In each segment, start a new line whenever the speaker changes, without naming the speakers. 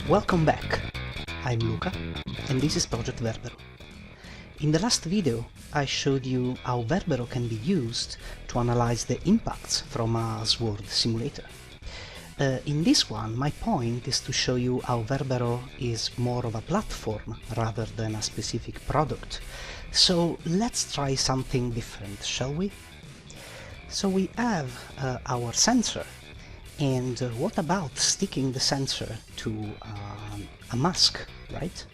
Welcome back! I'm Luca, and this is Project Verbero. In the last video, I showed you how Verbero can be used to analyze the impacts from a sword simulator. In this one, my point is to show you how Verbero is more of a platform rather than a specific product. So let's try something different, shall we? So we have our sensor. And what about sticking the sensor to a mask, right?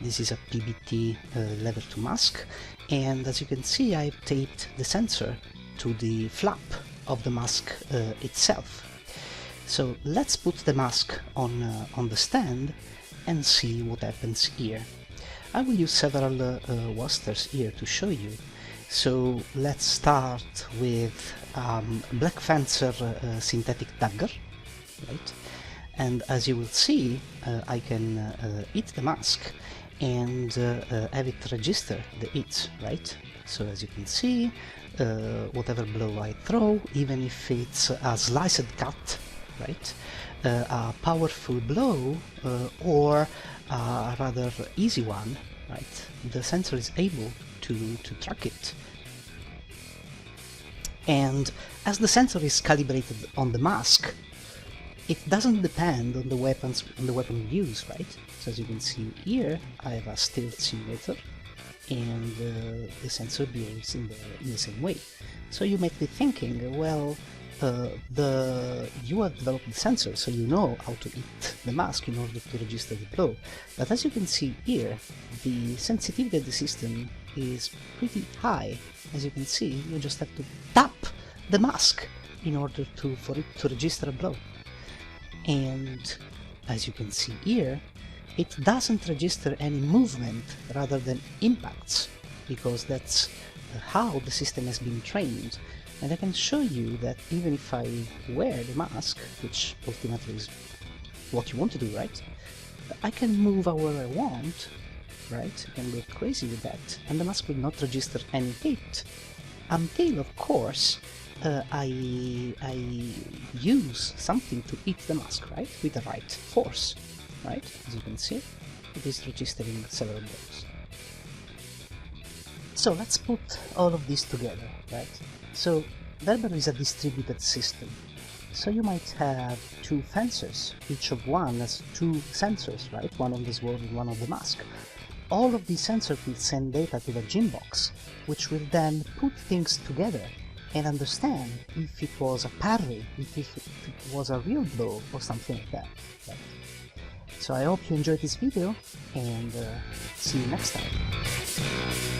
This is a PBT level 2 mask, and as you can see, I've taped the sensor to the flap of the mask itself. So let's put the mask on the stand and see what happens here. I will use several wasters here to show you. So let's start with Black Fencer synthetic dagger, right? And as you will see, I can hit the mask and have it register the hits, right? So as you can see, whatever blow I throw, even if it's a sliced cut, right? A powerful blow or a rather easy one, right? The sensor is able to track it. And as the sensor is calibrated on the mask, it doesn't depend on the weapon we use, right? So as you can see here, I have a stealth simulator, and the sensor behaves in the same way. So you might be thinking, well, you have developed the sensor, so you know how to hit the mask in order to register the blow. But as you can see here, the sensitivity of the system is pretty high. As you can see, you just have to tap the mask in order for it to register a blow. And as you can see here, it doesn't register any movement rather than impacts, because that's how the system has been trained. And I can show you that even if I wear the mask, which ultimately is what you want to do, right? I can move however I want, right? I can go crazy with that, and the mask will not register any hit, until, of course, I use something to hit the mask, right? With the right force, right? As you can see, it is registering several blows. So let's put all of this together, right? So Verbero is a distributed system. So you might have two fencers, each of one has two sensors, right? One on the sword and one on the mask. All of these sensors will send data to the Gymbox, which will then put things together and understand if it was a parry, if it was a real blow or something like that. Right? So I hope you enjoyed this video, and see you next time.